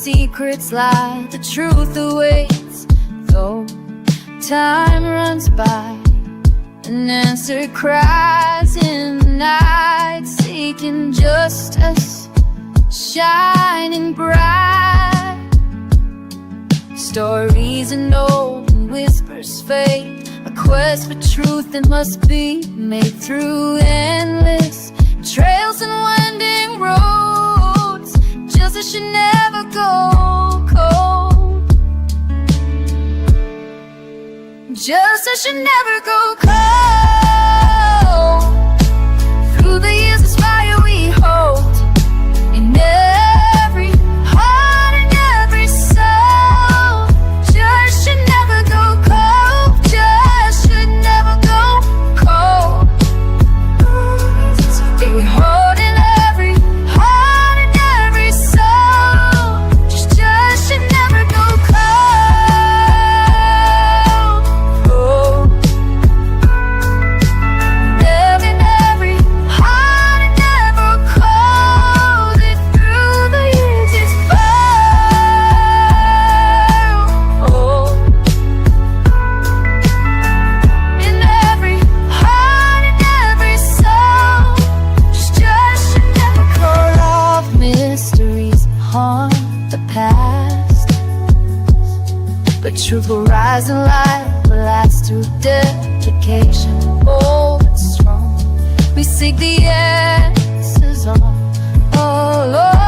secrets lie, the truth awaits. Though time runs by, an answer cries in the night, seeking justice, shining bright. Stories and old and whispers fade, a quest for truth that must be made through endless trails and winding roads. Justice should never go cold. Justice should never go cold. Through the years this fire we hold, in every heart and every soul. Justice should never go cold. Justice should never go cold. We hold in every heart and every soul. Justice should never go cold. Oh. In every heart and never cold. It through the years it's found. Oh. In every heart and every soul. Justice should never go. Love mysteries haunt the past, but truth will rise and light will last through dedication. Bold and strong, we seek the answers all along.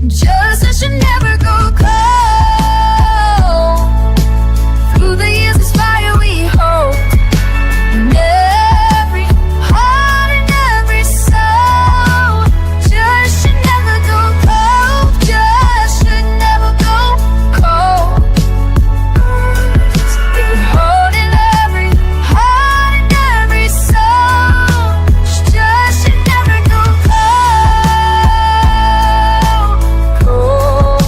Justice should never go cold. Through the years this fire we hold, in every heart and every soul. Justice should never go cold. Justice should never go cold. We hold in every heart and every soul. Justice should never go cold. Cold.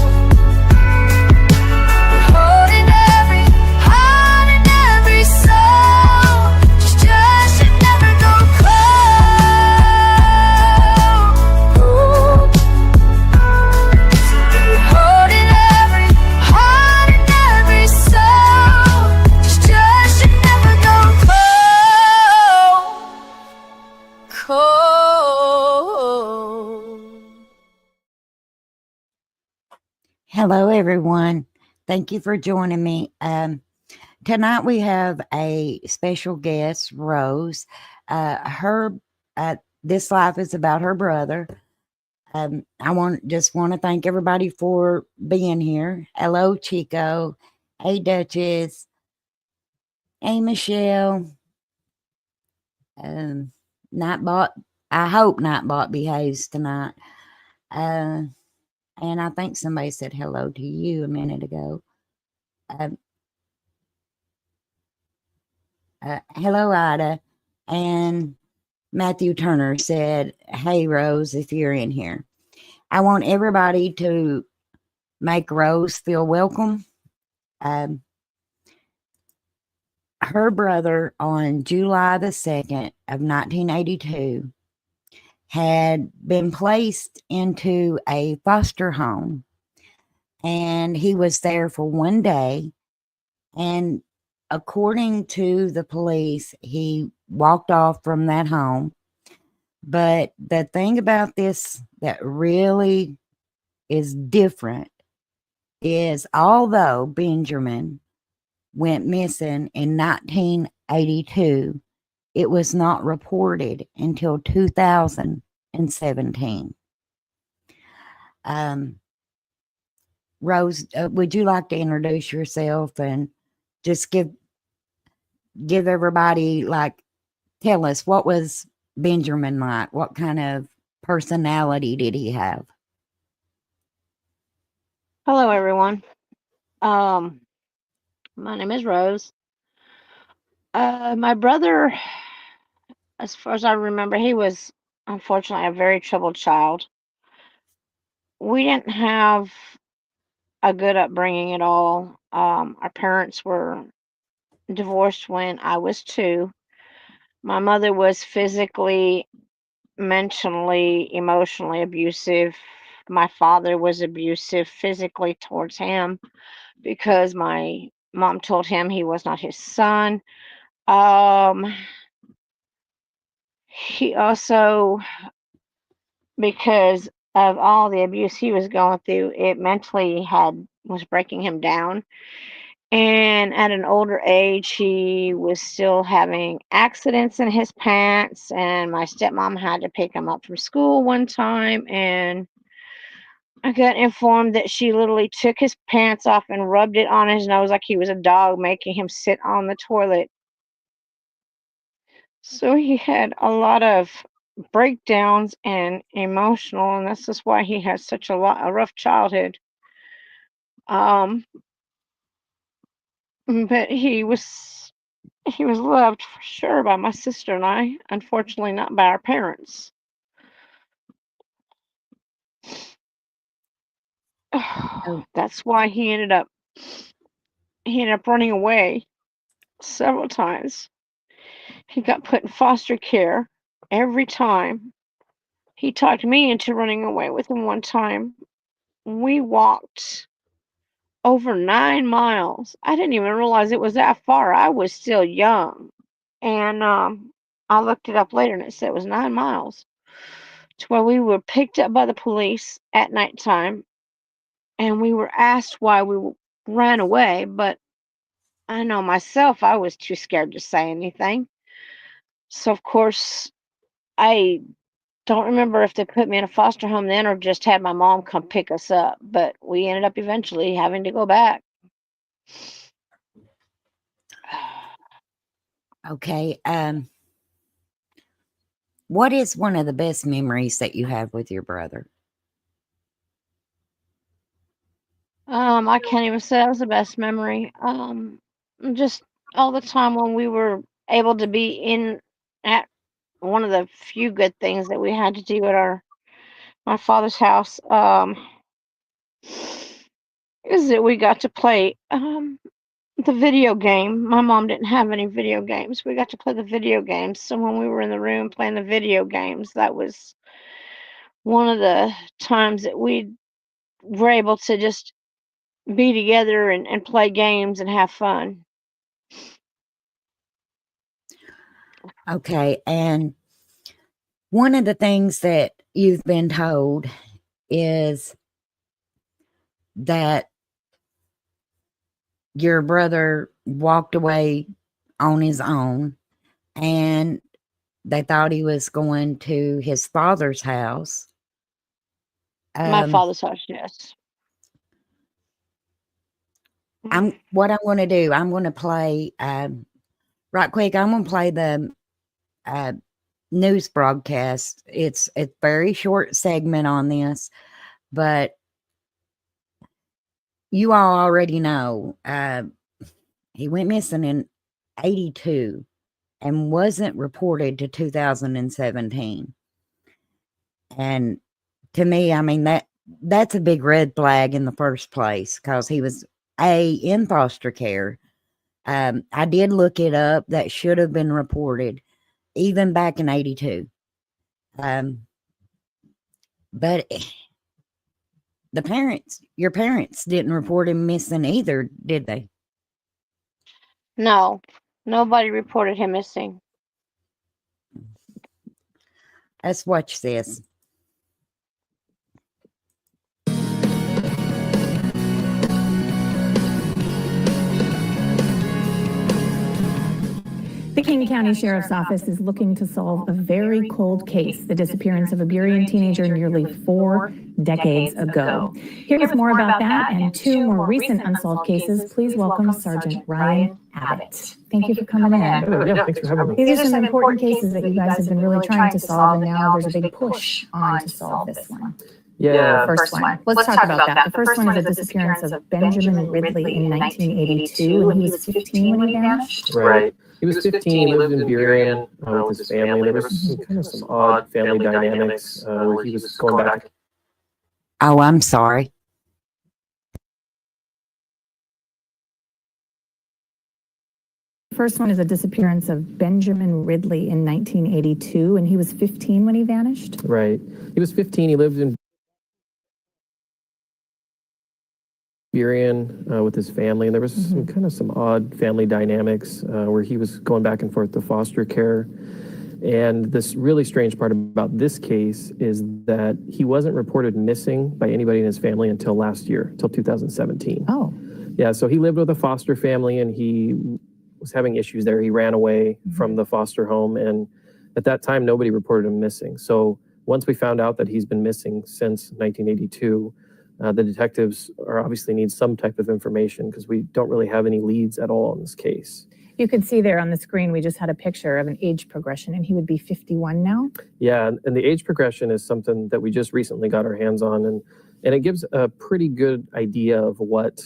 We hold in every heart and every soul. Justice should never go cold. Cold. We hold in every heart and every soul. Justice should never go cold. Hello, everyone. Thank you for joining me. Tonight we have a special guest, Rose. This life is about her brother. I want to thank everybody for being here. Hello, Chico. Hey, Duchess. Hey, Michelle. Nightbot. I hope Nightbot behaves tonight. And I think somebody said hello to you a minute ago. Hello, Ida. And Matthew Turner said, hey, Rose, if you're in here. I want everybody to make Rose feel welcome. Her brother, on July the 2nd of 1982, had been placed into a foster home, and he was there for one day. And according to the police, he walked off from that home. But the thing about this that really is different is, although Benjamin went missing in 1982, it was not reported until 2017. Rose, would you like to introduce yourself and just give everybody, like, tell us, what was Benjamin like? What kind of personality did he have? Hello, everyone. My name is Rose. My brother, as far as I remember, he was unfortunately a very troubled child. We didn't have a good upbringing at all. Our parents were divorced when I was 2. My mother was physically, mentally, emotionally abusive. My father was abusive physically towards him because my mom told him he was not his son. Um, he also, because of all the abuse he was going through, it mentally was breaking him down. And at an older age, he was still having accidents in his pants, and my stepmom had to pick him up from school one time, and I got informed that she literally took his pants off and rubbed it on his nose like he was a dog, making him sit on the toilet. So he had a lot of breakdowns and emotional, and this is why he has such a rough childhood. Um, but he was loved for sure by my sister and I, unfortunately not by our parents. Oh, That's why he ended up running away several times. He got put in foster care every time. He talked me into running away with him one time. We walked over 9 miles. I didn't even realize it was that far. I was still young. And I looked it up later and it said it was 9 miles to where we were picked up by the police at nighttime and we were asked why we ran away. But I know myself, I was too scared to say anything. So, of course, I don't remember if they put me in a foster home then or just had my mom come pick us up. But we ended up eventually having to go back. okay. What is one of the best memories that you have with your brother? I can't even say that was the best memory. Just all the time when we were able to be in at one of the few good things that we had to do at my father's house. Is that we got to play the video game. My mom didn't have any video games. We got to play the video games. So when we were in the room playing the video games, that was one of the times that we were able to just be together and play games and have fun. Okay. And one of the things that you've been told is that your brother walked away on his own and they thought he was going to his father's house. My father's house, yes. What I'm going to do, I'm going to play right quick. I'm going to play the news broadcast. It's a very short segment on this, but you all already know he went missing in 82 and wasn't reported to 2017. And to me, I mean, that's a big red flag in the first place because he was in foster care. I did look it up. That should have been reported even back in 82. But your parents didn't report him missing either, did they? No, nobody reported him missing. Let's watch this. The King County Sheriff's Office is looking to solve a very cold case, the disappearance of a Burien teenager nearly 4 decades ago. Here with more about that and 2 more recent unsolved cases, please welcome Sergeant Ryan Abbott. Thank you for coming in. Yeah, thanks for having me. These are some important cases that you guys have been really trying to solve, and now there's a big push on to solve this one. Yeah. First one. Let's talk about that. The first one is the disappearance of Benjamin Ridley in 1982, and he was 15 when he vanished. Right. He was 15. He lived in Burien with his family. There was kind of some odd family dynamics where he was going back. Oh, I'm sorry. First one is a disappearance of Benjamin Ridley in 1982, and he was 15 when he vanished. Right. He was 15. He lived in Burien with his family, and there was some odd family dynamics where he was going back and forth to foster care. And this really strange part about this case is that he wasn't reported missing by anybody in his family until last year, until 2017. Oh. Yeah, so he lived with a foster family and he was having issues there. He ran away from the foster home, and at that time, nobody reported him missing. So once we found out that he's been missing since 1982, the detectives obviously need some type of information because we don't really have any leads at all in this case. You can see there on the screen, we just had a picture of an age progression, and he would be 51 now? Yeah, and the age progression is something that we just recently got our hands on, and it gives a pretty good idea of what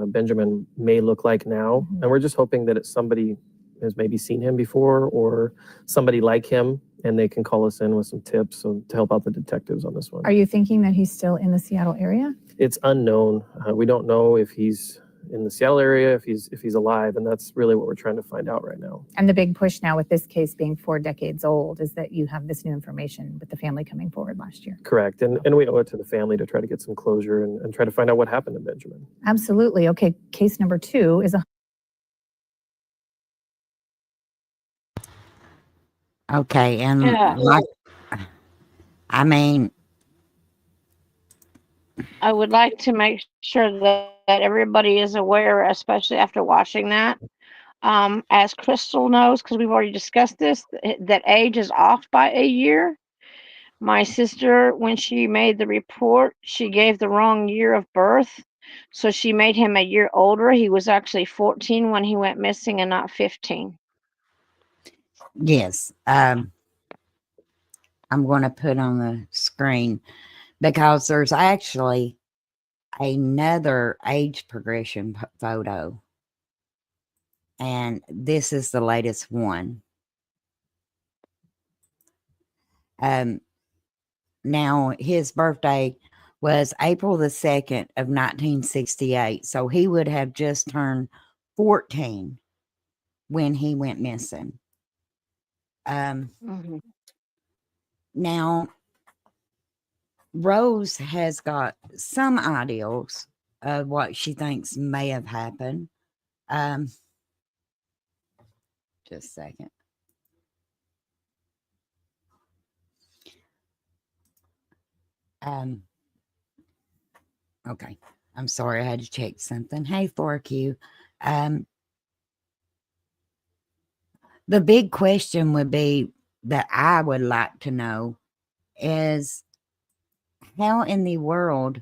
Benjamin may look like now. And we're just hoping that it's somebody has maybe seen him before or somebody like him, and they can call us in with some tips to help out the detectives on this one. Are you thinking that he's still in the Seattle area? It's unknown. We don't know if he's in the Seattle area, if he's alive, and that's really what we're trying to find out right now. And the big push now with this case being 4 decades old is that you have this new information with the family coming forward last year. Correct, and we owe it to the family to try to get some closure and try to find out what happened to Benjamin. Absolutely. Okay, case number 2 is a... Okay, and I would like to make sure that everybody is aware, especially after watching that. As Crystal knows, because we've already discussed this, that age is off by a year. My sister, when she made the report, she gave the wrong year of birth. So she made him a year older. He was actually 14 when he went missing and not 15. Yes. I'm going to put on the screen because there's actually another age progression photo. And this is the latest one. Now, his birthday was April the 2nd of 1968. So he would have just turned 14 when he went missing. Now, Rose has got some ideas of what she thinks may have happened. Just a second. Okay. I'm sorry, I had to check something. Hey, Fork you. The big question would be that I would like to know is how in the world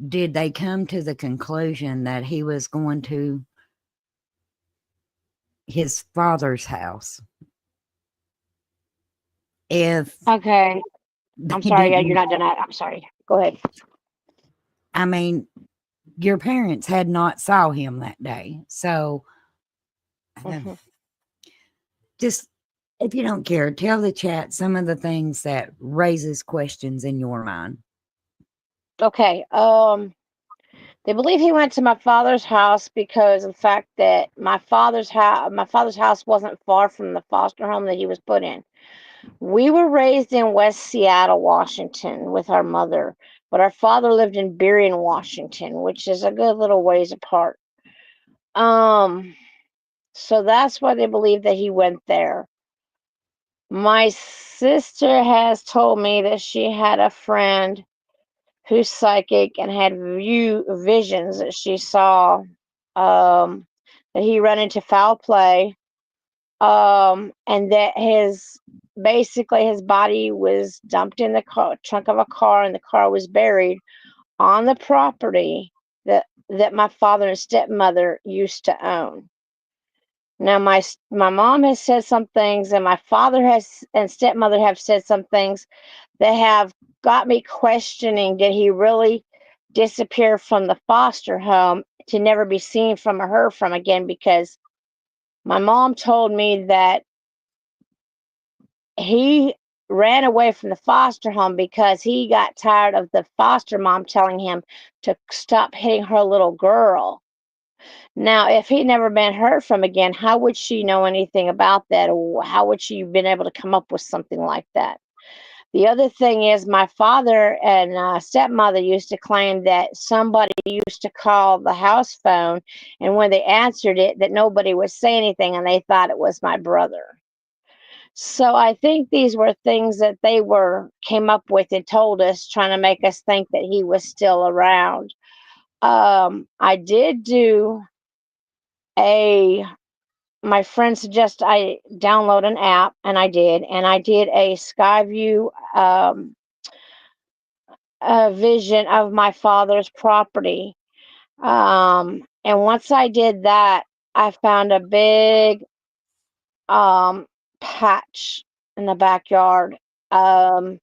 did they come to the conclusion that he was going to his father's house? Okay. I'm sorry. You're not done that. I'm sorry. Go ahead. I mean, your parents had not saw him that day. So just, if you don't care, tell the chat some of the things that raises questions in your mind. Okay. They believe he went to my father's house because of the fact that my father's house wasn't far from the foster home that he was put in. We were raised in West Seattle, Washington with our mother, but our father lived in Burien, Washington, which is a good little ways apart. So that's why they believe that he went there. My sister has told me that she had a friend who's psychic and had visions that she saw that he ran into foul play, and that his body was dumped in the trunk of a car, and the car was buried on the property that my father and stepmother used to own. Now, my mom has said some things, and my father and stepmother have said some things that have got me questioning, did he really disappear from the foster home to never be seen from or heard from again? Because my mom told me that he ran away from the foster home because he got tired of the foster mom telling him to stop hitting her little girl. Now, if he'd never been heard from again, how would she know anything about that? Or how would she have been able to come up with something like that? The other thing is, my father and stepmother used to claim that somebody used to call the house phone, and when they answered it, that nobody would say anything, and they thought it was my brother. So I think these were things that they came up with and told us, trying to make us think that he was still around. I did do a my friend suggested I download an app, and I did, and I did a Skyview vision of my father's property. And once I did that, I found a big patch in the backyard. And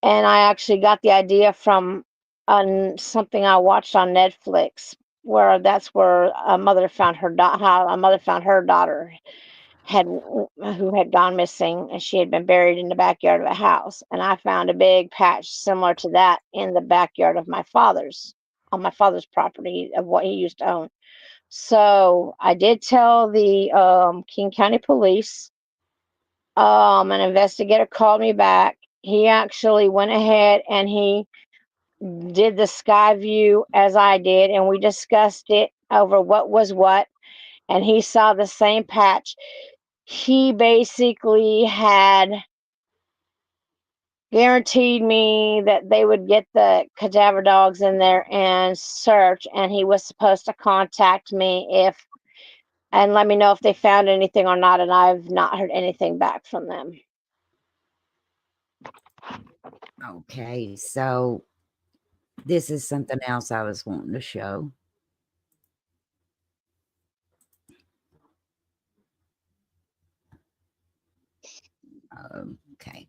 I actually got the idea from something I watched on Netflix, where that's where a mother found her how a mother found her daughter who had gone missing, and she had been buried in the backyard of a house. And I found a big patch similar to that in the backyard of on my father's property of what he used to own. So I did tell the King County Police. An investigator called me back. He actually went ahead and he did the sky view as I did, and we discussed it over what was what, and he saw the same patch. He basically had guaranteed me that they would get the cadaver dogs in there and search, and he was supposed to contact me and let me know if they found anything or not, and I've not heard anything back from them. Okay, so this is something else I was wanting to show. Okay.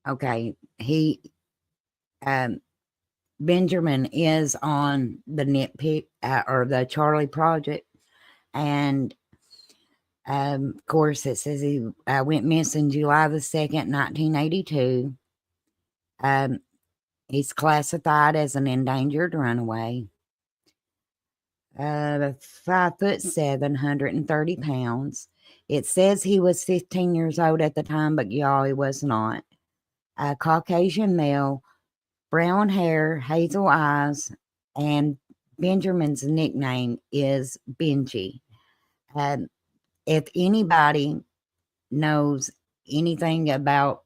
Okay, Benjamin is on the nitpick or the Charlie Project, and of course it says he went missing July the 2nd, 1982. He's classified as an endangered runaway. 5'7", 130 pounds. It says he was 15 years old at the time, but y'all, he was not. A Caucasian male, brown hair, hazel eyes, and Benjamin's nickname is Benjie. If anybody knows anything about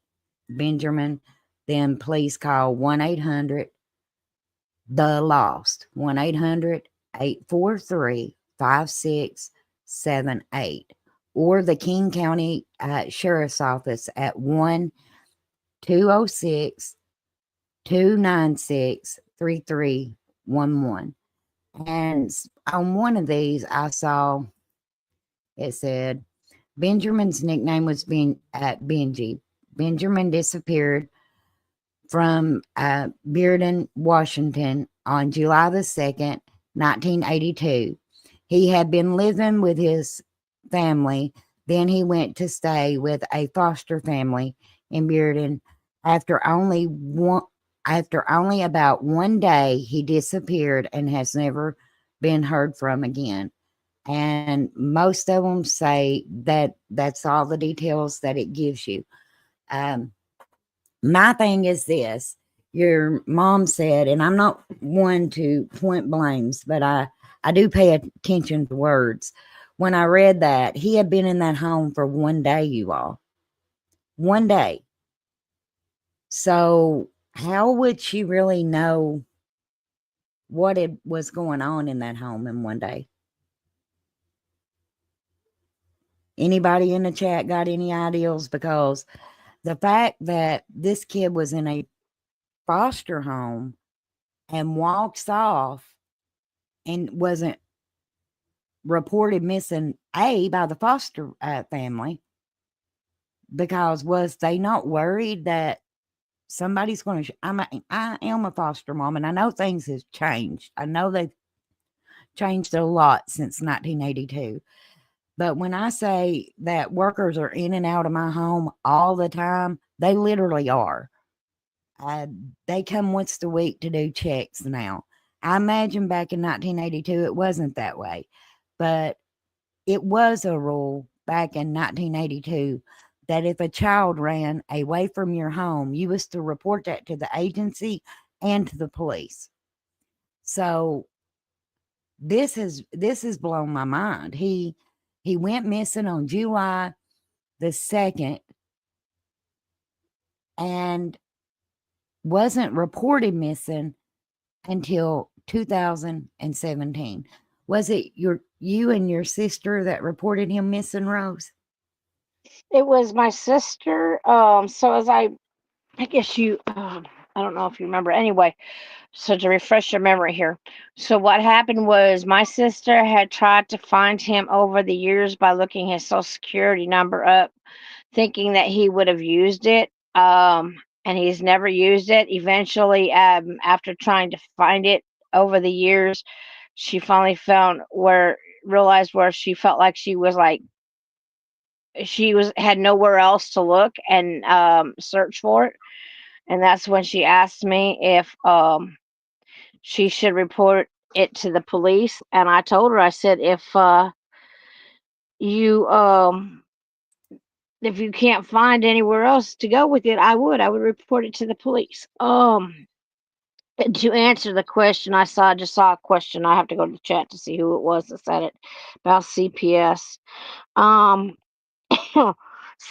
Benjamin, then please call 1-800-THE-LOST, 1-800-843-5678, or the King County Sheriff's Office at 1-206-296-3311. And on one of these, I saw it said Benjamin's nickname was Benjie. Benjamin disappeared from Burien, Washington on July the 2nd, 1982. He had been living with his family. Then he went to stay with a foster family in Burien. After only about 1 day, he disappeared and has never been heard from again. And most of them say that that's all the details that it gives you. My thing is this: your mom said, and I'm not one to point blames, but I do pay attention to words. When I read that, he had been in that home for 1 day, you all. 1 day. So how would she really know what it was going on in that home in 1 day? Anybody in the chat got any ideas? Because the fact that this kid was in a foster home and walks off and wasn't reported missing by the foster family, because was they not worried that somebody's going to I am a foster mom, and I know things have changed. I know they've changed a lot since 1982, But when I say that workers are in and out of my home all the time, they literally are. They come once a week to do checks now. I imagine back in 1982 it wasn't that way, but it was a rule back in 1982 that if a child ran away from your home, you was to report that to the agency and to the police. So this has blown my mind. He went missing on July the 2nd and wasn't reported missing until 2017. Was it you and your sister that reported him missing, Rose? It was my sister. So as I guess you, I don't know if you remember. Anyway, so to refresh your memory here. So what happened was my sister had tried to find him over the years by looking his social security number up, thinking that he would have used it. And he's never used it. Eventually, after trying to find it over the years, she finally realized where she felt like she had nowhere else to look and search for it. And that's when she asked me if she should report it to the police. And I told her, I said, you if you can't find anywhere else to go with it, I would report it to the police. To answer the question, I just saw a question. I have to go to the chat to see who it was that said it about CPS.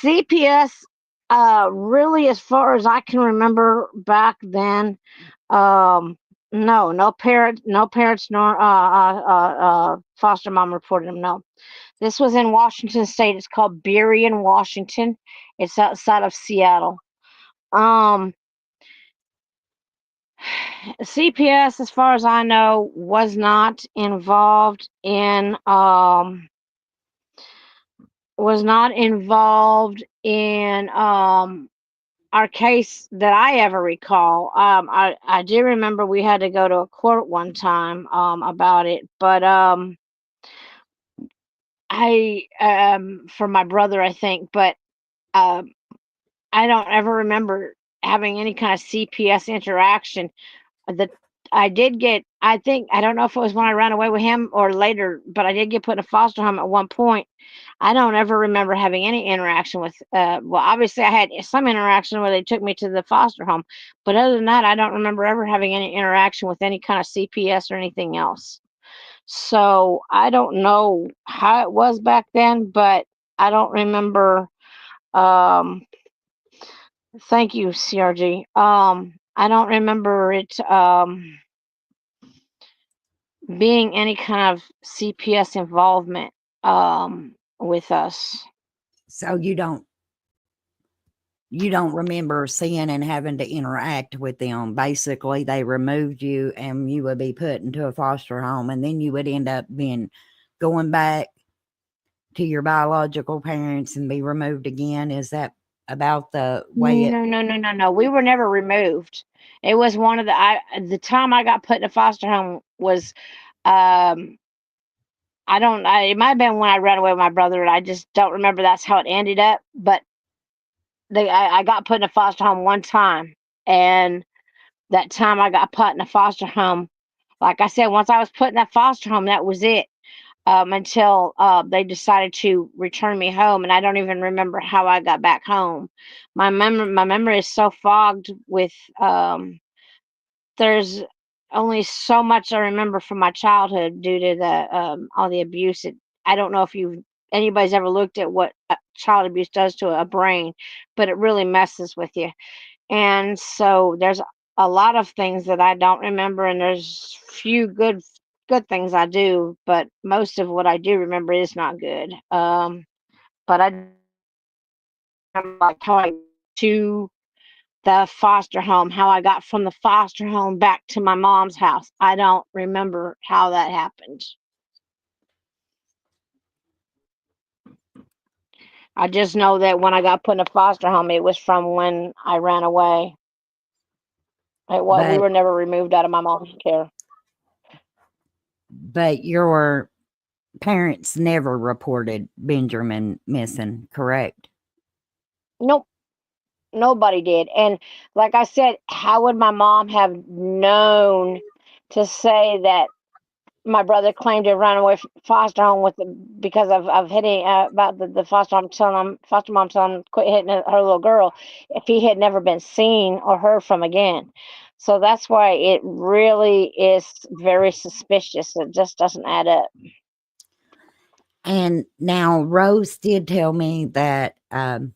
CPS, really, as far as I can remember back then, no parents, nor foster mom reported him. No, this was in Washington State. It's called Burien, Washington. It's outside of Seattle. CPS, as far as I know, was not involved in our case that I ever recall. I do remember we had to go to a court one time about it, but I for my brother, I think, but I don't ever remember having any kind of CPS interaction. That I did get, I think, I don't know if it was when I ran away with him or later, but I did get put in a foster home at one point. I don't ever remember having any interaction with, well, obviously I had some interaction where they took me to the foster home, but other than that, I don't remember ever having any interaction with any kind of CPS or anything else. So I don't know how it was back then, but I don't remember, thank you, CRG. I don't remember it, being any kind of CPS involvement with us. So you don't remember seeing and having to interact with them. Basically, they removed you and you would be put into a foster home, and then you would end up going back to your biological parents and be removed again. Is that about the way No. We were never removed. It was one of the time I got put in a foster home was, it might have been when I ran away with my brother, and I just don't remember that's how it ended up. But I got put in a foster home one time, and that time I got put in a foster home, like I said, once I was put in that foster home, that was it. Until they decided to return me home, and I don't even remember how I got back home. My memory is so fogged with, there's only so much I remember from my childhood due to the all the abuse. I don't know if anybody's ever looked at what child abuse does to a brain, but it really messes with you. And so there's a lot of things that I don't remember, and there's few good things I do, but most of what I do remember is not good. But I remember like how I to the foster home, how I got from the foster home back to my mom's house. I don't remember how that happened. I just know that when I got put in a foster home, it was from when I ran away. We were never removed out of my mom's care. but your parents never reported Benjamin missing, correct? Nope, nobody did. And like I said, how would my mom have known to say that my brother claimed to run away from foster home because of hitting about the foster mom telling him quit hitting her little girl if he had never been seen or heard from again. So that's why it really is very suspicious. It just doesn't add up. And now Rose did tell me that was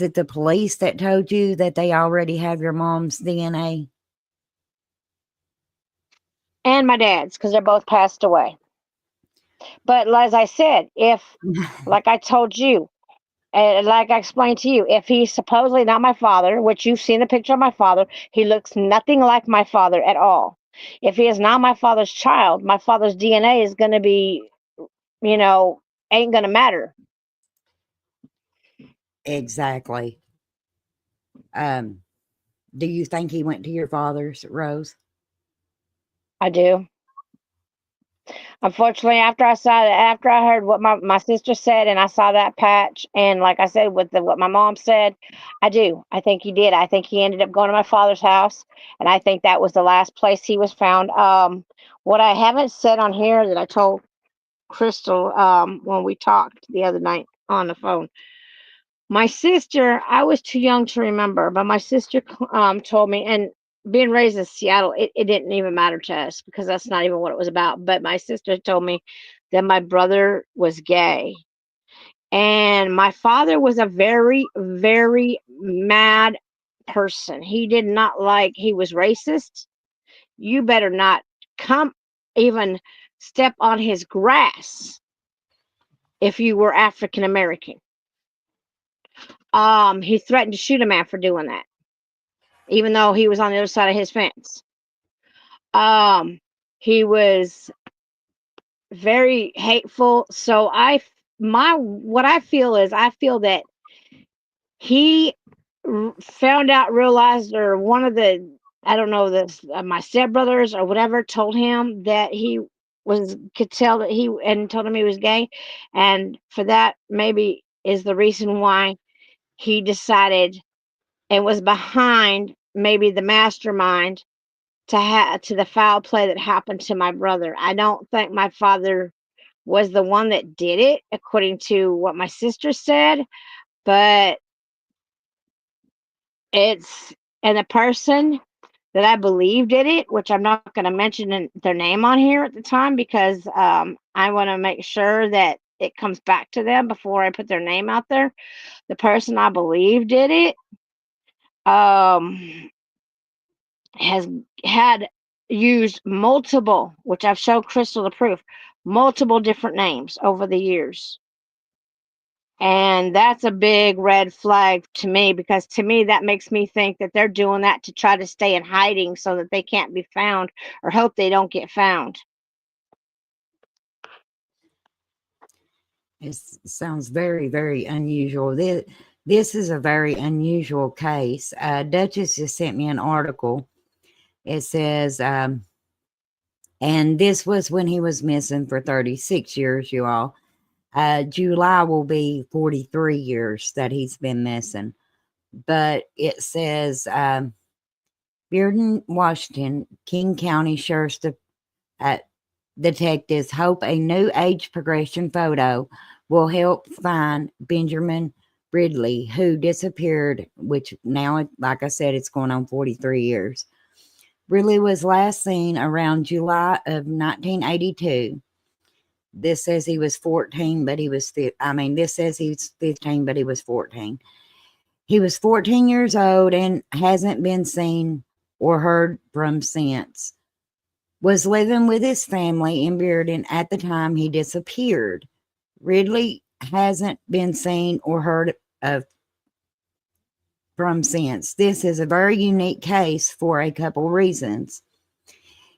it the police that told you that they already have your mom's DNA? And my dad's, because they're both passed away. But as I said, like I told you, and like I explained to you, if he's supposedly not my father, which you've seen the picture of my father, he looks nothing like my father at all. If he is not my father's child, my father's DNA is going to be, ain't going to matter. Exactly. Do you think he went to your father's, Rose? I do. Unfortunately, after I heard what my sister said, and I saw that patch, and like I said, with what my mom said, I do. I think he did. I think he ended up going to my father's house, and I think that was the last place he was found. What I haven't said on here that I told Crystal when we talked the other night on the phone. My sister, I was too young to remember, but my sister told me, and being raised in Seattle, it didn't even matter to us because that's not even what it was about. But my sister told me that my brother was gay. And my father was a very, very mad person. He did not he was racist. You better not come even step on his grass if you were African American. He threatened to shoot a man for doing that, even though he was on the other side of his fence. He was very hateful. So what I feel is I feel that he realized, or one of the, I don't know, my stepbrothers or whatever told him that he could tell that and told him he was gay. And for that maybe is the reason why he decided and was behind maybe the mastermind to the foul play that happened to my brother. I don't think my father was the one that did it, according to what my sister said, but and the person that I believe did it, which I'm not going to mention their name on here at the time because I want to make sure that it comes back to them before I put their name out there. The person I believe did it has had used multiple, which I've showed Crystal the proof, multiple different names over the years. And that's a big red flag to me, because to me that makes me think that they're doing that to try to stay in hiding so that they can't be found, or hope they don't get found. It sounds very, very unusual. This is a very unusual case. Duchess just sent me an article. It says, and this was when he was missing for 36 years, you all. July will be 43 years that he's been missing. But it says, Burien, Washington, King County Sheriff's detectives hope a new age progression photo will help find Benjamin Ridley, who disappeared, which now, like I said, it's going on 43 years. Ridley was last seen around July of 1982. This says he was 14, but this says he's 15, but he was 14. He was 14 years old and hasn't been seen or heard from since. Was living with his family in Burien at the time he disappeared. Ridley hasn't been seen or heard of from since. This is a very unique case for a couple reasons.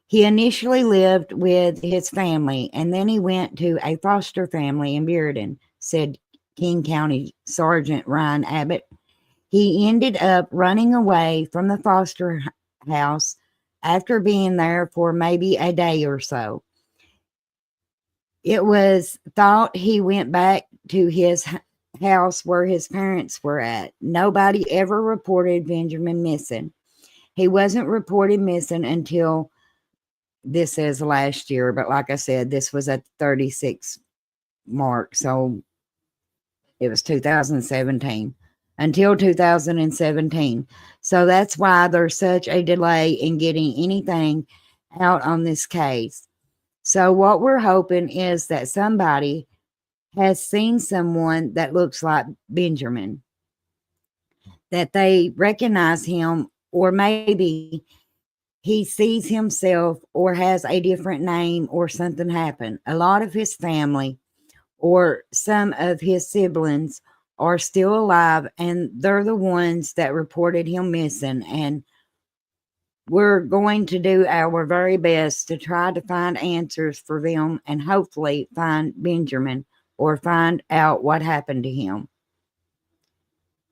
He initially lived with his family, and then he went to a foster family in Burien, said King County Sergeant Ryan Abbott. He ended up running away from the foster house after being there for maybe a day or so. It was thought he went back to his house where his parents were at. Nobody ever reported Benjamin missing. He wasn't reported missing until, this says last year, but like I said, this was at the 36 mark, so it was 2017, until 2017. So that's why there's such a delay in getting anything out on this case. So what we're hoping is that somebody has seen someone that looks like Benjamin, that they recognize him, or maybe he sees himself or has a different name or something happened. A lot of his family or some of his siblings are still alive, and they're the ones that reported him missing. And we're going to do our very best to try to find answers for them and hopefully find Benjamin or find out what happened to him.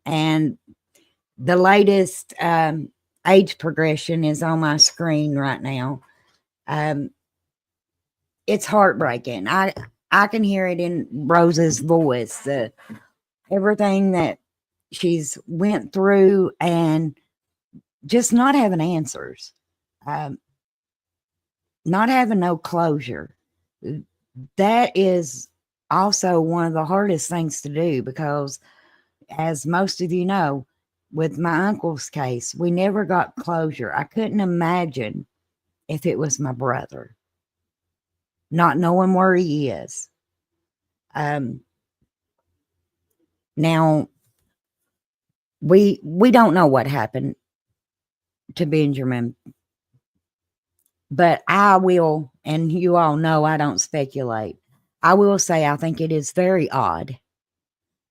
And the latest age progression is on my screen right now. It's heartbreaking. I can hear it in Rose's voice, everything that she's went through, and just not having answers, not having no closure. That is also one of the hardest things to do, because as most of you know, with my uncle's case, we never got closure. I couldn't imagine if it was my brother, not knowing where he is. Now, we don't know what happened to Benjamin, but I will, and you all know I don't speculate, I will say I think it is very odd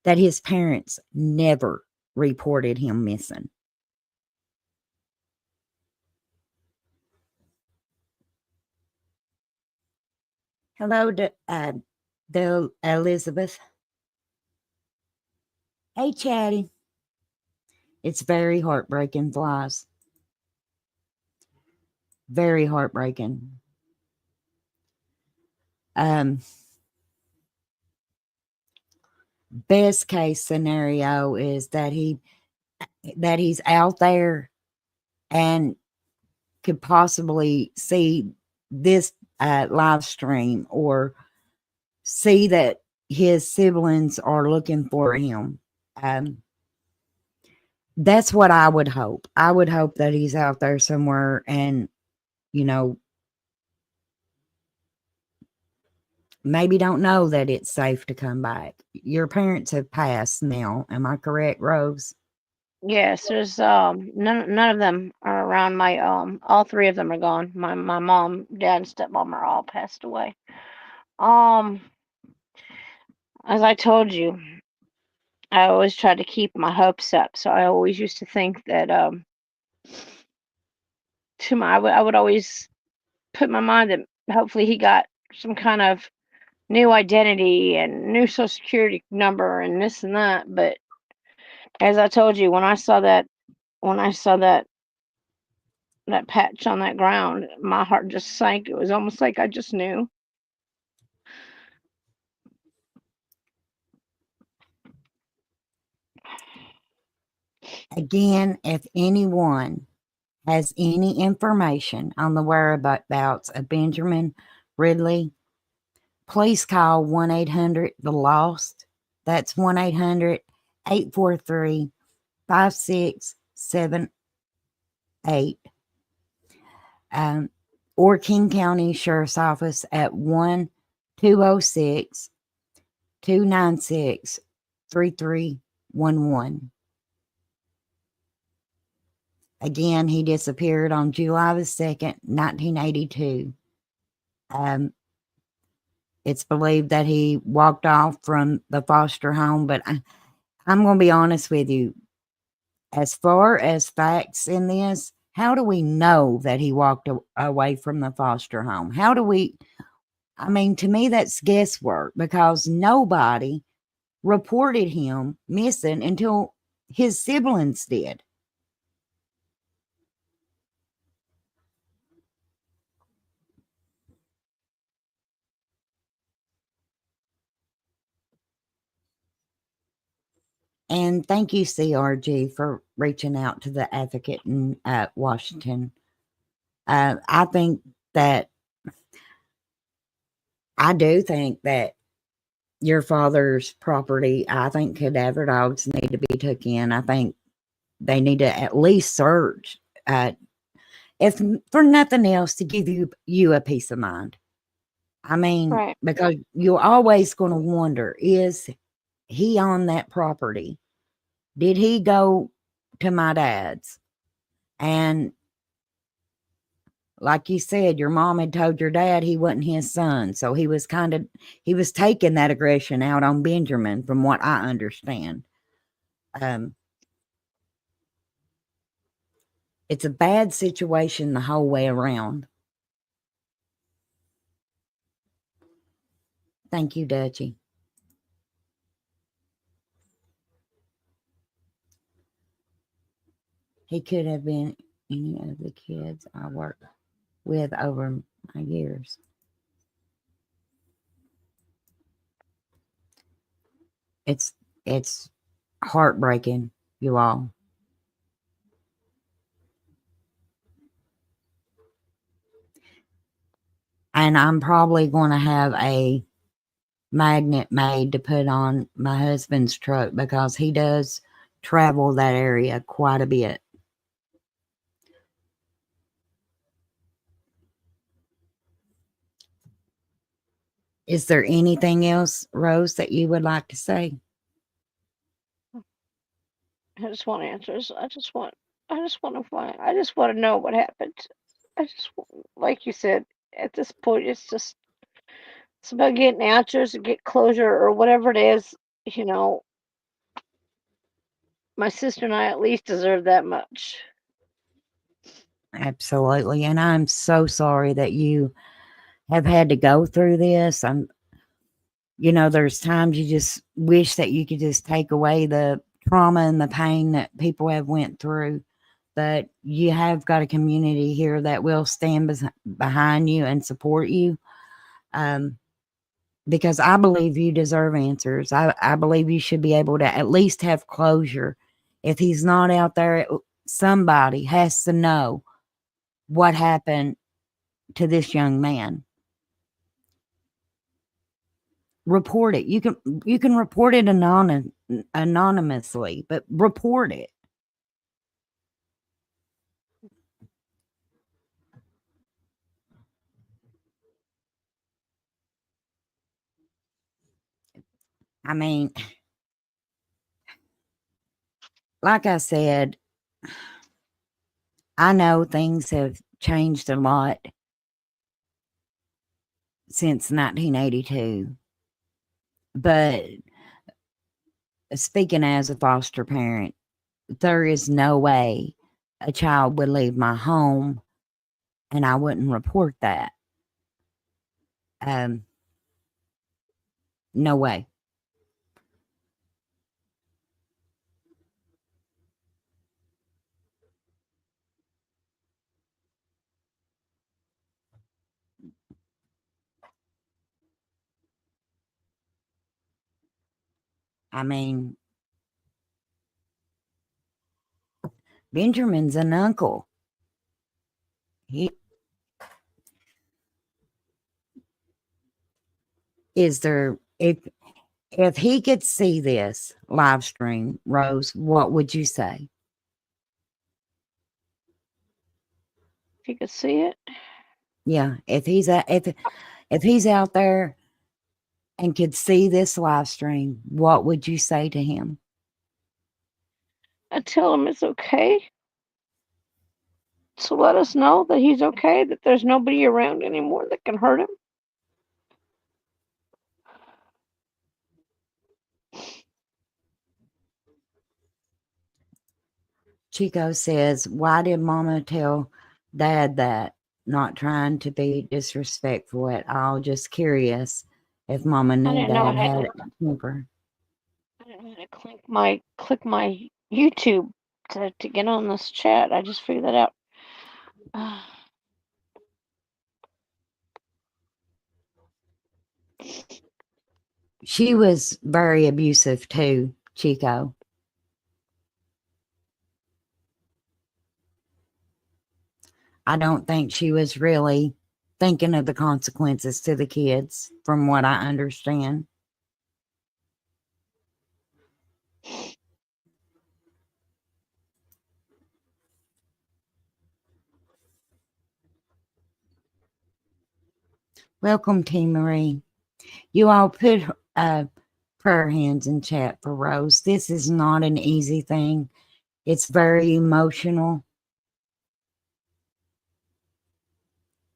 that his parents never reported him missing. Hello, the Elizabeth. Hey, Chatty. It's very heartbreaking, Flies. Very heartbreaking. Best case scenario is that he's out there and could possibly see this live stream, or see that his siblings are looking for him. That's what I would hope. I would hope that he's out there somewhere, and maybe don't know that it's safe to come back. Your parents have passed now. Am I correct, Rose? Yes, there's none of them are around. My all three of them are gone. My mom, dad, and stepmom are all passed away. As I told you, I always try to keep my hopes up. So I always used to think that I would always put in my mind that hopefully he got some kind of new identity and new social security number and this and that. But as I told you, when I saw that patch on that ground, my heart just sank. It was almost like I just knew. Again, if anyone has any information on the whereabouts of Benjamin Ridley, please call 1-800-THE-LOST. That's 1-800-843-5678. Or King County Sheriff's Office at 1-206-296-3311. Again, he disappeared on July the 2nd, 1982. It's believed that he walked off from the foster home, but I'm going to be honest with you. As far as facts in this, how do we know that he walked away from the foster home? To me, that's guesswork, because nobody reported him missing until his siblings did. And thank you, CRG, for reaching out to the advocate in Washington. I do think that your father's property, I think cadaver dogs need to be took in. I think they need to at least search, if for nothing else, to give you a peace of mind. I mean, Right. because you're always going to wonder, is he on that property? Did he go to my dad's? And like you said, your mom had told your dad he wasn't his son. So he was taking that aggression out on Benjamin, from what I understand. It's a bad situation the whole way around. Thank you, Dutchie. He could have been any of the kids I worked with over my years. It's heartbreaking, you all. And I'm probably going to have a magnet made to put on my husband's truck, because he does travel that area quite a bit. Is there anything else, Rose, that you would like to say? I just want answers. I just want to find. I just want to know what happened. Like you said, at this point, it's about getting answers and get closure or whatever it is. You know, my sister and I at least deserve that much. Absolutely. And I'm so sorry that you have had to go through this. There's times you just wish that you could just take away the trauma and the pain that people have went through. But you have got a community here that will stand behind you and support you. Because I believe you deserve answers. I believe you should be able to at least have closure. If he's not out there, somebody has to know what happened to this young man. Report it. You can report it anonymously, but report it. I mean, like I said, I know things have changed a lot since 1982. But speaking as a foster parent, there is no way a child would leave my home and I wouldn't report that. No way. I mean, Benjamin's an uncle. If he could see this live stream, Rose, what would you say? If you could see it. Yeah, if he's out there and could see this live stream, what would you say to him? I tell him it's okay. So let us know that he's okay, that there's nobody around anymore that can hurt him. Chico says, why did Mama tell Dad that? Not trying to be disrespectful at all, just curious if Mama knew Dad had a temper. I didn't know how to click my YouTube to get on this chat. I just figured that out. She was very abusive too, Chico. I don't think she was really thinking of the consequences to the kids, from what I understand. Welcome, T. Marie. You all put prayer hands in chat for Rose. This is not an easy thing. It's very emotional.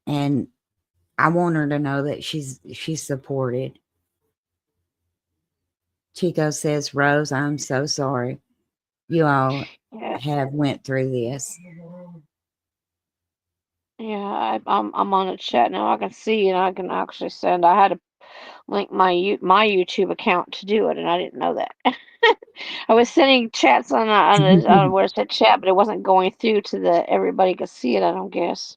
And I want her to know that she's supported. Chico says, Rose, I'm so sorry. You all have went through this. Yeah, I'm on the chat now. I can see and I can actually send. I had to link my YouTube account to do it, and I didn't know that. I was sending chats on where it said chat, but it wasn't going through to the everybody could see it. I don't guess.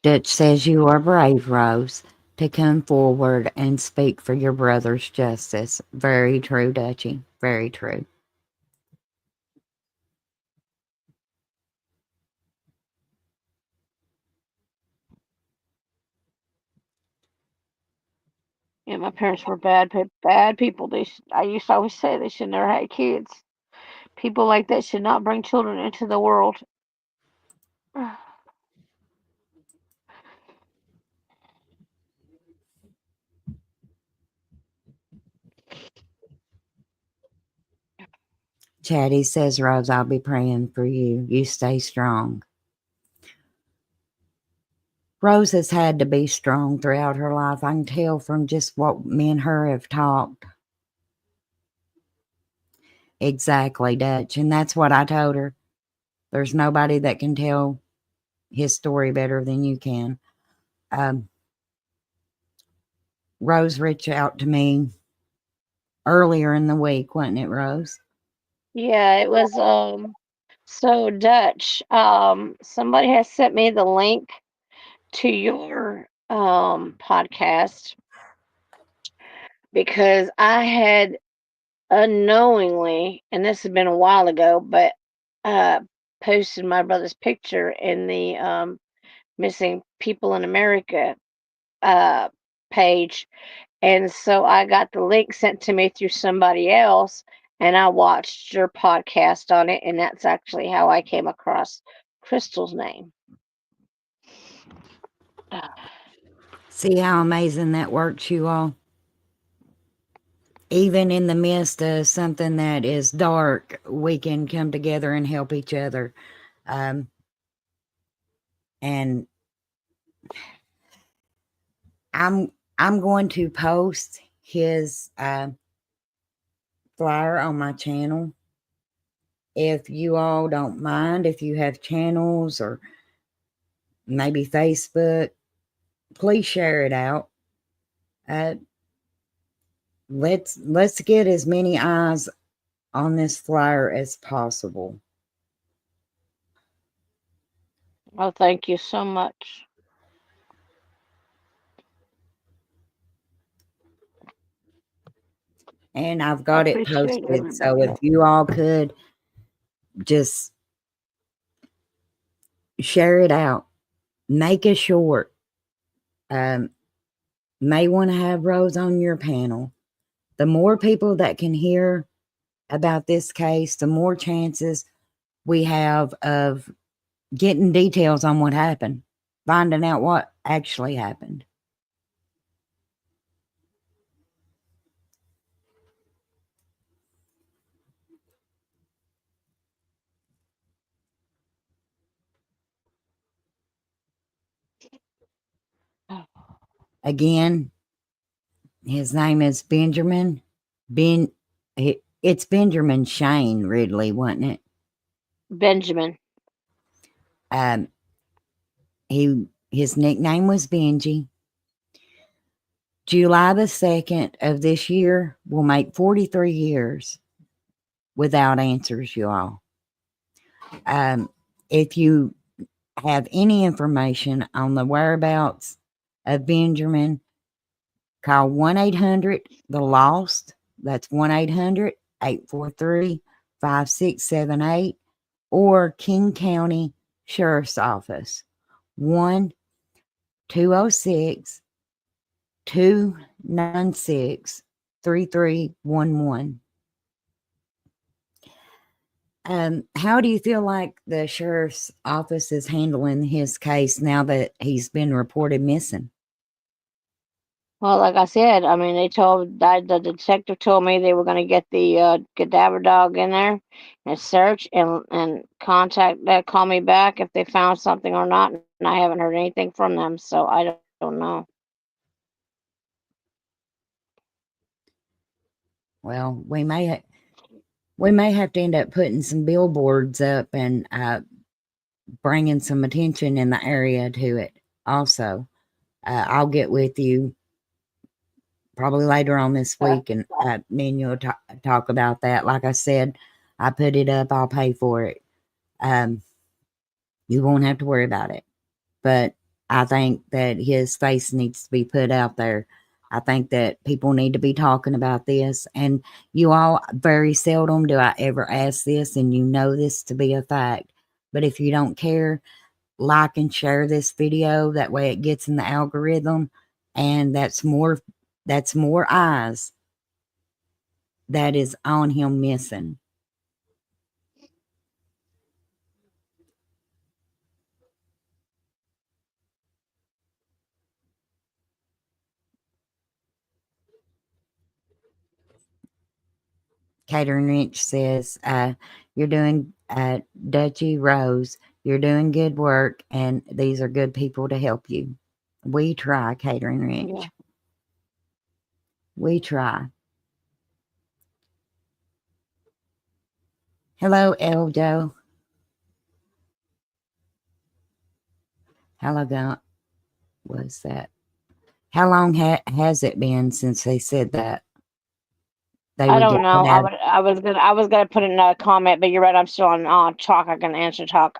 Dutch says you are brave, Rose, to come forward and speak for your brother's justice. Very true, Dutchie. Very true. Yeah, my parents were bad people. I used to always say they should never have kids. People like that should not bring children into the world. Chatty says, Rose, I'll be praying for you. You stay strong. Rose has had to be strong throughout her life. I can tell from just what me and her have talked. Exactly, Dutch. And that's what I told her. There's nobody that can tell his story better than you can. Rose reached out to me earlier in the week, wasn't it, Rose? Yeah, it was so Dutch. Somebody has sent me the link to your podcast because I had unknowingly, and this has been a while ago, but posted my brother's picture in the missing people in America page, and so I got the link sent to me through somebody else, and I watched your podcast on it, and that's actually how I came across Crystal's name. See how amazing that works, you all? Even in the midst of something that is dark, we can come together and help each other. And I'm going to post his flyer on my channel. If you all don't mind, if you have channels or maybe Facebook, please share it out. Let's get as many eyes on this flyer as possible. Oh, thank you so much. And I've got it Appreciate posted, so everybody. if you all could just share it out, make it short. May want to have Rose on your panel. The more people that can hear about this case, the more chances we have of getting details on what happened, finding out what actually happened. Again, his name is Benjamin. It's Benjamin Shane Ridley, wasn't it? Benjamin. His nickname was Benjie. July the 2nd of this year will make 43 years without answers, you all. If you have any information on the whereabouts of Benjamin, Call 1-800-THE-LOST. That's 1-800-843-5678, or King County Sheriff's Office, 1-206-296-3311. How do you feel like the sheriff's office is handling his case now that he's been reported missing? Well, like I said, I mean, the detective told me they were going to get the cadaver dog in there and search and call me back if they found something or not. And I haven't heard anything from them, so I don't know. Well, we may have to end up putting some billboards up and bringing some attention in the area to it. Also, I'll get with you probably later on this week, and me and you'll talk about that. Like I said, I put it up. I'll pay for it. You won't have to worry about it. But I think that his face needs to be put out there. I think that people need to be talking about this. And you all, very seldom do I ever ask this, and you know this to be a fact. But if you don't care, like and share this video. That way it gets in the algorithm, and that's more eyes that is on him missing. Catering Rich says, you're doing, Dutchy Rose, you're doing good work, and these are good people to help you. We try, Catering Rich. Yeah. We try. Hello, Eljo. How long was that? How long has it been since they said that? I don't know. I was gonna put in a comment, but you're right. I'm still on talk. I can answer talk.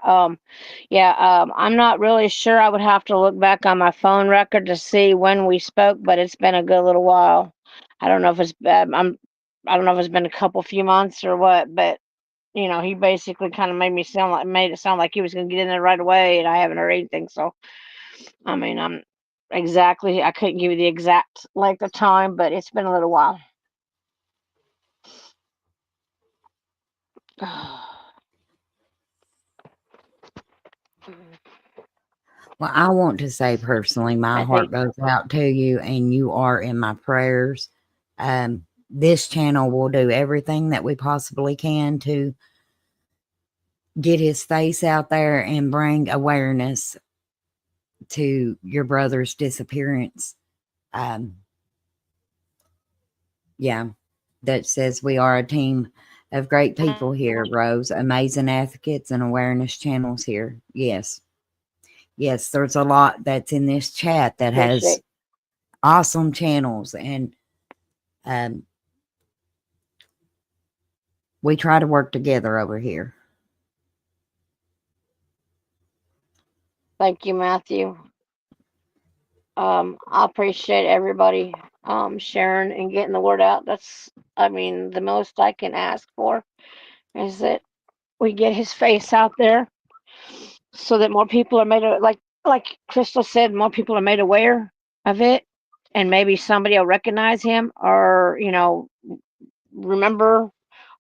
Yeah. I'm not really sure. I would have to look back on my phone record to see when we spoke, but it's been a good little while. I don't know if it's I don't know if it's been a few months or what, but you know, he basically kind of made it sound like he was gonna get in there right away, and I haven't heard anything. So, I mean, I couldn't give you the exact length of time, but it's been a little while. Well, I want to say personally, my heart goes out to you, and you are in my prayers. This channel will do everything that we possibly can to get his face out there and bring awareness to your brother's disappearance. Yeah, that says we are a team of great people here, Rose. Amazing advocates and awareness channels here. Yes, there's a lot that's in this chat that has awesome channels, and we try to work together over here. Thank you, Matthew. I appreciate everybody sharing and getting the word out. I mean, the most I can ask for is that we get his face out there so that more people are made like Crystal said, more people are made aware of it, and maybe somebody will recognize him, or remember,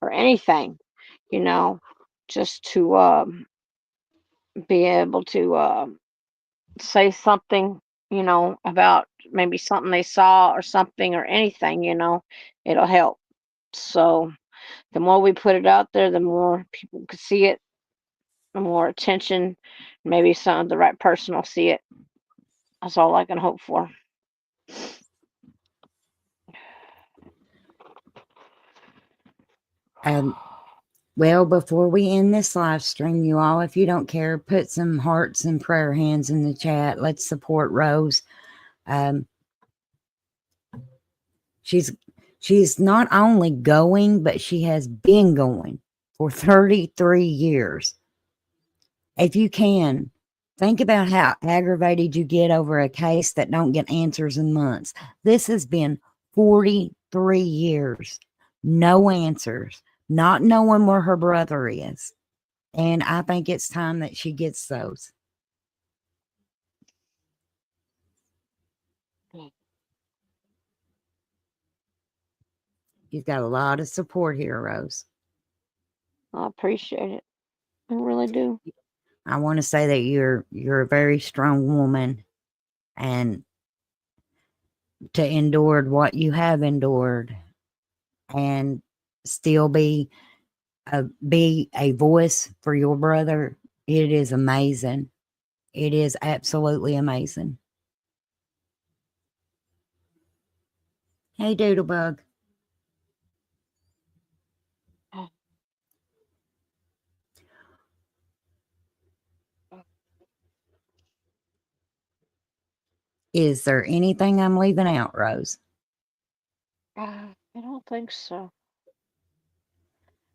or anything, just to be able to say something, about maybe something they saw or something or anything, it'll help. So the more we put it out there, the more people can see it, the more attention, maybe the right person will see it. That's all I can hope for. Well, before we end this live stream, you all, if you don't care, put some hearts and prayer hands in the chat. Let's support Rose. She's not only going, but she has been going for 33 years. If you can, Think about how aggravated you get over a case that don't get answers in months. This has been 43 years. No answers. Not knowing where her brother is. And I think it's time that she gets those. You've got a lot of support here, Rose. I appreciate it. I really do. I want to say that you're a very strong woman, and to endure what you have endured and still be a voice for your brother, it is amazing. It is absolutely amazing. Hey, Doodlebug. Is there anything I'm leaving out, Rose? I don't think so.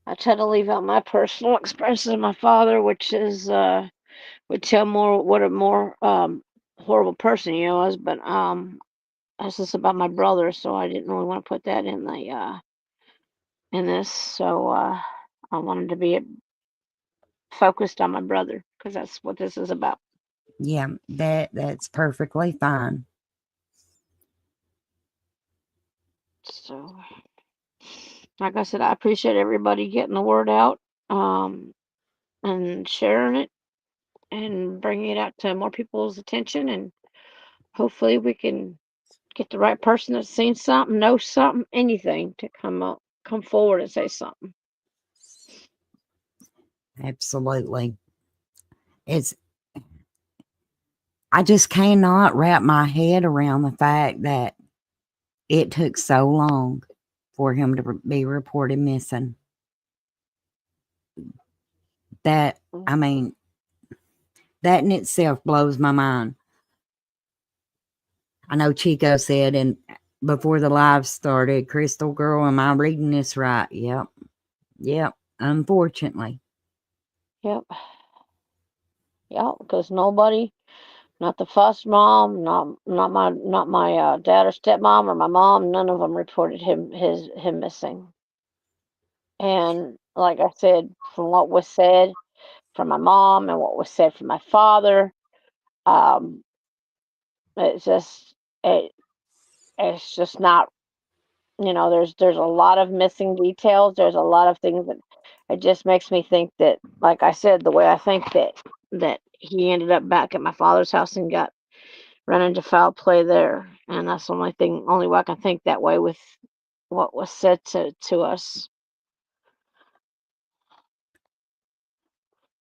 I try to leave out my personal experiences of my father, which is would tell more what a more horrible person he was, but that's just about my brother, so I didn't really want to put that in the in this. So I wanted to be focused on my brother because that's what this is about. Yeah, that's perfectly fine. So, like I said, I appreciate everybody getting the word out and sharing it and bringing it out to more people's attention, and hopefully we can get the right person that's seen something, knows something, anything to come forward and say something. Absolutely. I just cannot wrap my head around the fact that it took so long for him to be reported missing. That, I mean, that in itself blows my mind. I know Chico said, and before the live started, Crystal Girl, am I reading this right? Yep. Unfortunately. Yep. Because nobody, not the foster mom, not my dad or stepmom or my mom, none of them reported him missing. And like I said, from what was said from my mom and what was said from my father, um, it's just it's just not. There's a lot of missing details. There's a lot of things that it just makes me think that, like I said, the way I think that he ended up back at my father's house and got run into foul play there, and that's the only way I can think that way with what was said to us.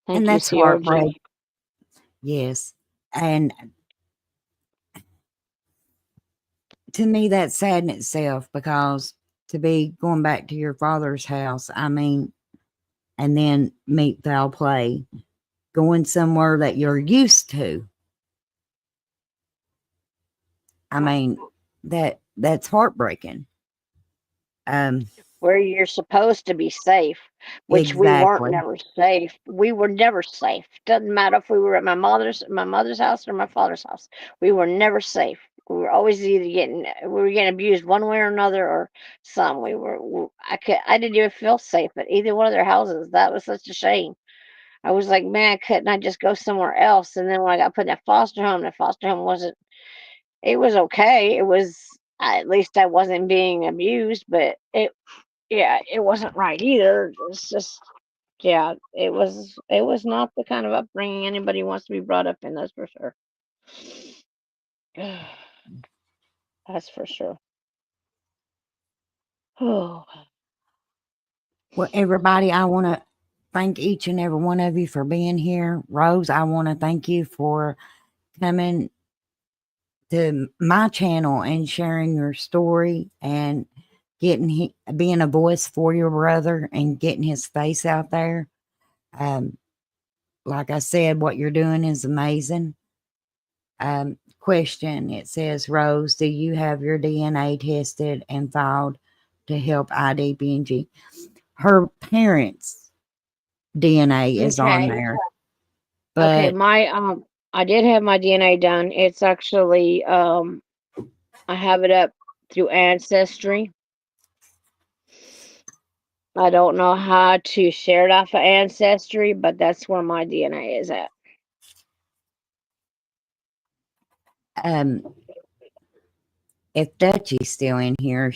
Thank And you, that's CRG. heartbreak. Yes. And to me, that's sad in itself, because to be going back to your father's house, I mean, and then meet foul play, going somewhere that you're used to. I mean, that's heartbreaking. Where you're supposed to be safe, which we weren't Exactly. never safe. We were never safe. Doesn't matter if we were at my mother's house or my father's house. We were never safe. We were always we were getting abused one way or another, or some. I didn't even feel safe at either one of their houses. That was such a shame. I was like, man, couldn't I just go somewhere else? And then when I got put in that foster home, wasn't. It was okay. It was at least I wasn't being abused, but it wasn't right either. It's just, it was not the kind of upbringing anybody wants to be brought up in. That's for sure. That's for sure. Oh, Well, everybody, I want to thank each and every one of you for being here. Rose, I want to thank you for coming to my channel and sharing your story and being a voice for your brother and getting his face out there. Like I said, what you're doing is amazing. Question, it says, Rose, do you have your DNA tested and filed to help ID Benjie? Her parents' DNA is on okay. there. Okay, But I did have my DNA done. It's actually I have it up through Ancestry. I don't know how to share it off of Ancestry, but that's where my DNA is at. If Dutchie's still in here,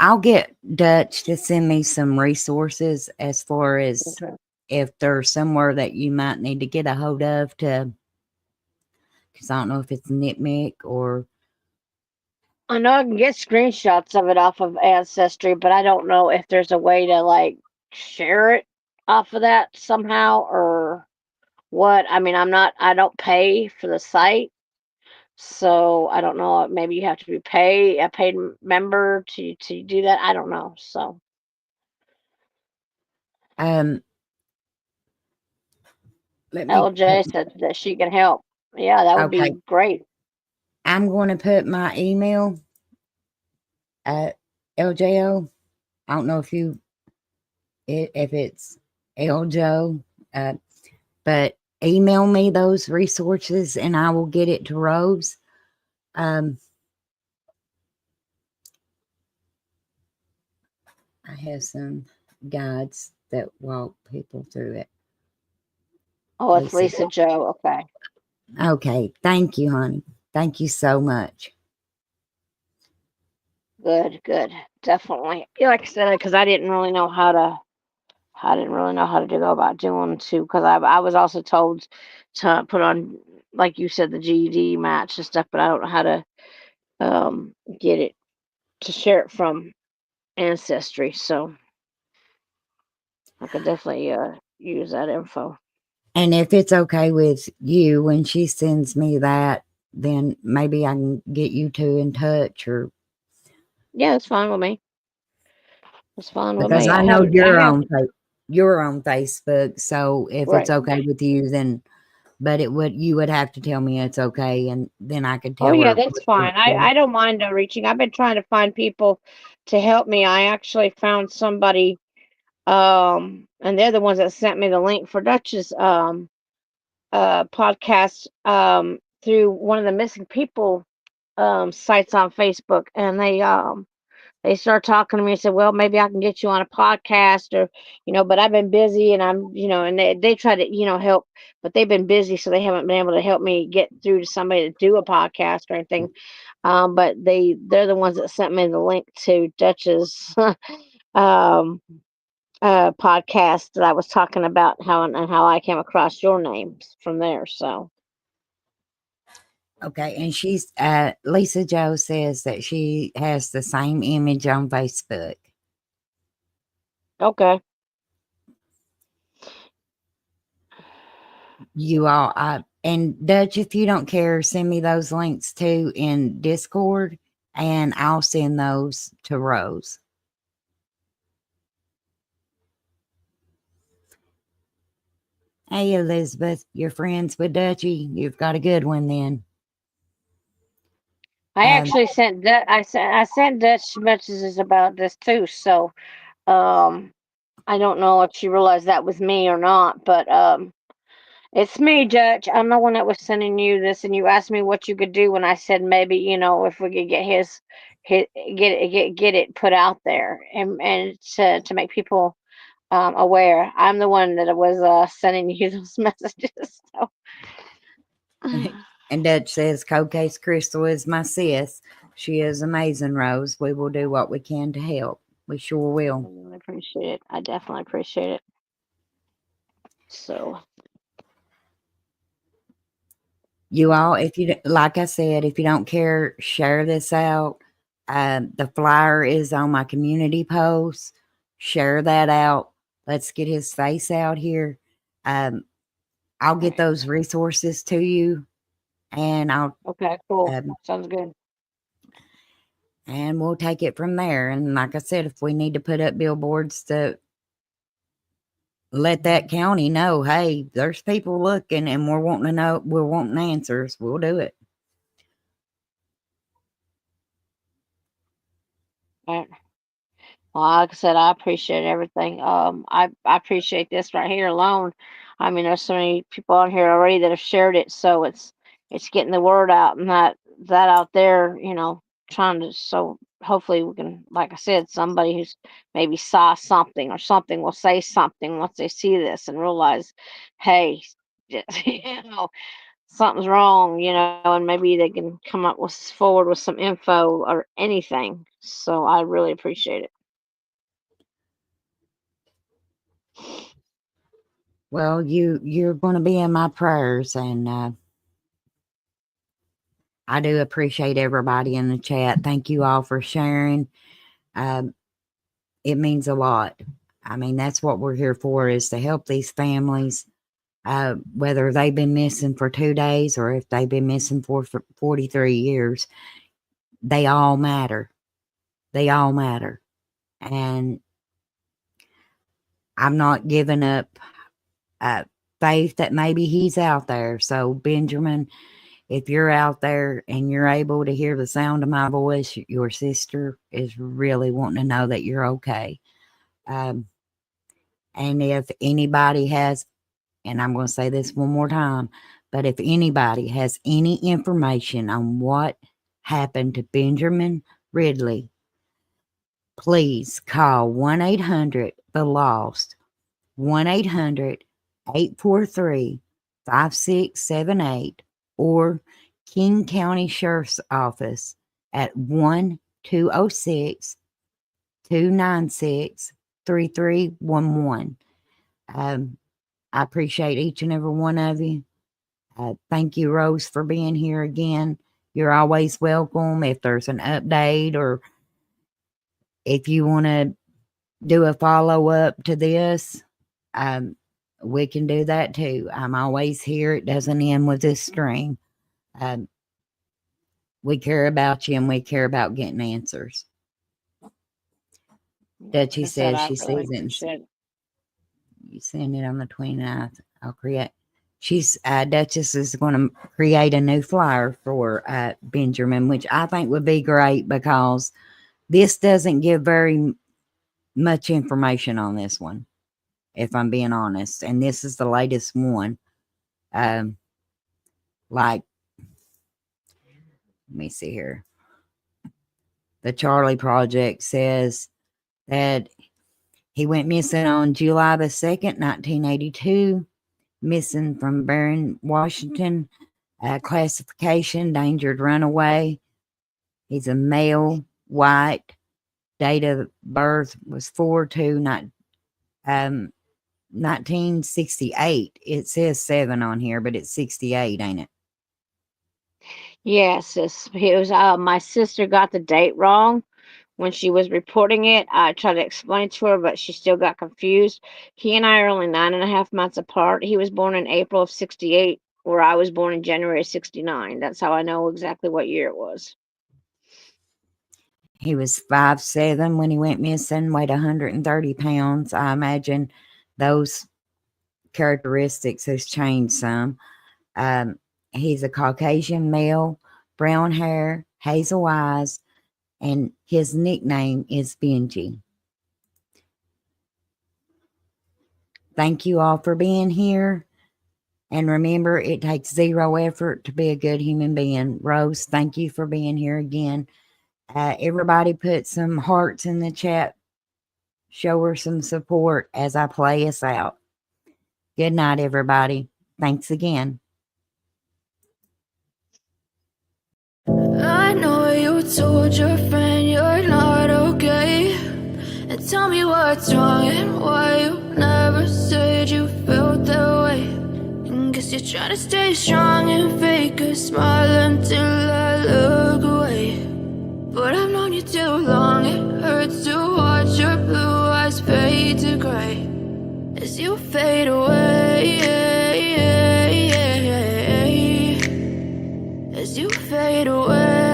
I'll get Dutch to send me some resources as far as Okay. if there's somewhere that you might need to get a hold of to, because I don't know if it's Nitmic or. I know I can get screenshots of it off of Ancestry, but I don't know if there's a way to like share it off of that somehow or what. I mean, I don't pay for the site, so I don't know. Maybe you have to be a paid member to do that. I don't know. So Let me LJ said that she can help. Yeah, that would okay. be great. I'm going to put my email at LJO. I don't know if it's LJO, but email me those resources and I will get it to Rose. I have some guides that walk people through it. Oh, it's Lisa Joe. Okay. Okay. Thank you, honey. Thank you so much. Good, good. Definitely. Yeah, like I said, because I didn't really know how to go about doing too. Because I was also told to put on, like you said, the GED match and stuff, but I don't know how to get it to share it from Ancestry. So I could definitely use that info. And if it's okay with you, when she sends me that, then maybe I can get you two in touch, or Yeah, that's fine with me. That's fine with because me. I know you're on Facebook. So if Right. it's okay with you, then but you would have to tell me it's okay, and then I could tell Oh yeah, her. that's fine. I don't mind reaching. I've been trying to find people to help me. I actually found somebody, and they're the ones that sent me the link for Dutch's podcast through one of the missing people sites on Facebook, and they started talking to me and said, well, maybe I can get you on a podcast or, but I've been busy and and they try to, help, but they've been busy. So they haven't been able to help me get through to somebody to do a podcast or anything. But they're the ones that sent me the link to Dutch's, podcast that I was talking about how I came across your names from there. So. Okay, and she's Lisa Joe says that she has the same image on Facebook. Okay. You all, and Dutch, if you don't care, send me those links too in Discord, and I'll send those to Rose. Hey, Elizabeth, you're friends with Dutchie. You've got a good one then. I actually sent I sent Dutch messages about this too. So I don't know if she realized that was me or not, but it's me, Dutch. I'm the one that was sending you this, and you asked me what you could do when I said maybe if we could get get it put out there and to make people aware. I'm the one that was sending you those messages. So. And Dutch says, Caucasian Crystal is my sis. She is amazing, Rose. We will do what we can to help. We sure will. I really appreciate it. I definitely appreciate it. So. You all, if you, like I said, if you don't care, share this out. The flyer is on my community post. Share that out. Let's get his face out here. I'll get those resources to you, and Okay, cool. Sounds good. and we'll take it from there. And like I said, if we need to put up billboards to let that county know, hey, there's people looking, and we're wanting answers, we'll do it. Right. Well, like I said, I appreciate everything. I appreciate this right here alone. I mean, there's so many people on here already that have shared it, so it's getting the word out, and that out there, trying to, so hopefully we can, like I said, somebody who's maybe saw something or something will say something once they see this and realize, hey, something's wrong, and maybe they can come up with forward with some info or anything. So I really appreciate it. Well, you're going to be in my prayers, and I do appreciate everybody in the chat. Thank you all for sharing. It means a lot. I mean, that's what we're here for, is to help these families, whether they've been missing for 2 days or if they've been missing for 43 years. They all matter. They all matter. And I'm not giving up faith that maybe he's out there. So, Benjamin, if you're out there and you're able to hear the sound of my voice, your sister is really wanting to know that you're okay. And if anybody has, and I'm going to say this one more time, but if anybody has any information on what happened to Benjamin Ridley, please call 1-800-THE-LOST, 1-800-843-5678, or King County Sheriff's Office at 1-206-296-3311. I appreciate each and every one of you. Thank you, Rose, for being here again. You're always welcome. If there's an update or if you want to do a follow-up to this, we can do that too. I'm always here. It doesn't end with this stream. We care about you, and we care about getting answers. Dutchie says she sees it. You send it on the 29th. I'll create. Duchess is going to create a new flyer for Benjamin, which I think would be great, because this doesn't give very much information on this one, if I'm being honest. And this is the latest one. Let me see here. The Charlie Project says that he went missing on July the 2nd, 1982. Missing from Burien, Washington. Classification, endangered runaway. He's a male, white. Date of birth was 4/2/1968. It says 7 on here, but it's 68, ain't it? Yes, it was. My sister got the date wrong when she was reporting it. I tried to explain it to her, but she still got confused. He and I are only 9.5 months apart. He was born in April of 68, where I was born in January of 69. That's how I know exactly what year it was. He was 5'7" when he went missing, weighed 130 pounds. I imagine those characteristics has changed some. He's a Caucasian male, brown hair, hazel eyes, and his nickname is Benjie. Thank you all for being here. And remember, it takes 0 effort to be a good human being. Rose, thank you for being here again. Everybody put some hearts in the chat. Show her some support as I play us out. Good night, everybody. Thanks again. I know you told your friend you're not okay, and tell me what's wrong and why you never said you felt that way. And guess you're trying to stay strong and fake a smile until I look away. But I've known you too long, it hurts to watch your blue eyes fade to gray as you fade away, as you fade away.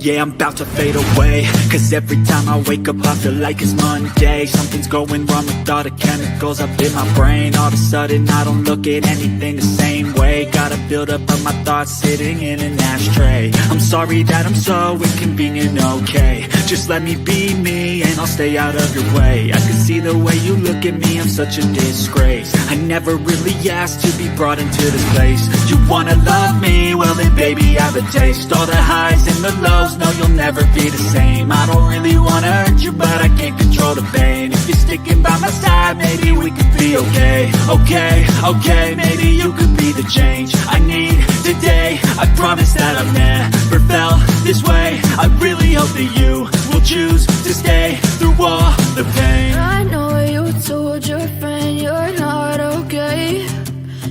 Yeah, I'm about to fade away, cause every time I wake up I feel like it's Monday. Something's going wrong with all the chemicals up in my brain. All of a sudden I don't look at anything the same way. Got a buildup of my thoughts sitting in an ashtray. I'm sorry that I'm so inconvenient, okay. Just let me be me and I'll stay out of your way. I can see the way you look at me, I'm such a disgrace. I never really asked to be brought into this place. You wanna love me? Well then baby I have a taste. All the highs and the lows, no you'll never be the same. I don't really wanna hurt you but I can't control the pain. If you're sticking by my side, maybe we could be okay. Okay, maybe you could be the change I need today. I promise that I've never felt this way. I really hope that you will choose to stay through all the pain. I know you told your friend you're not okay,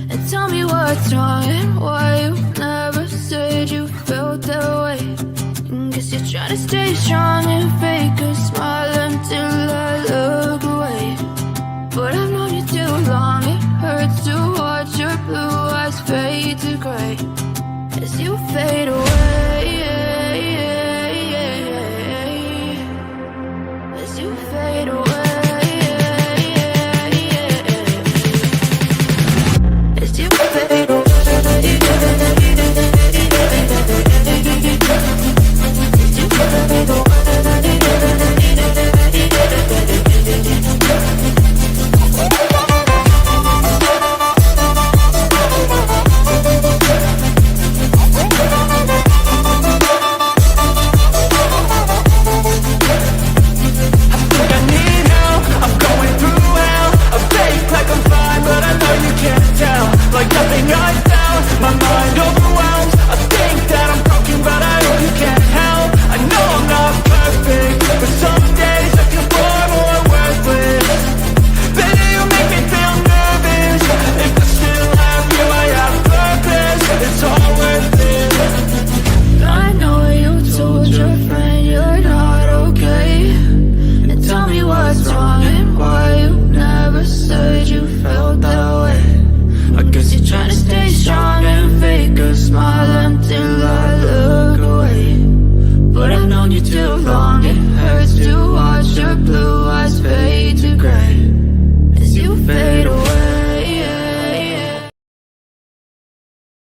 and tell me what's wrong and why you never said you felt that way. Guess you're trying to stay strong and fake a smile until I look away. But I've known you too long, it hurts to watch your blue eyes fade to gray as you fade away.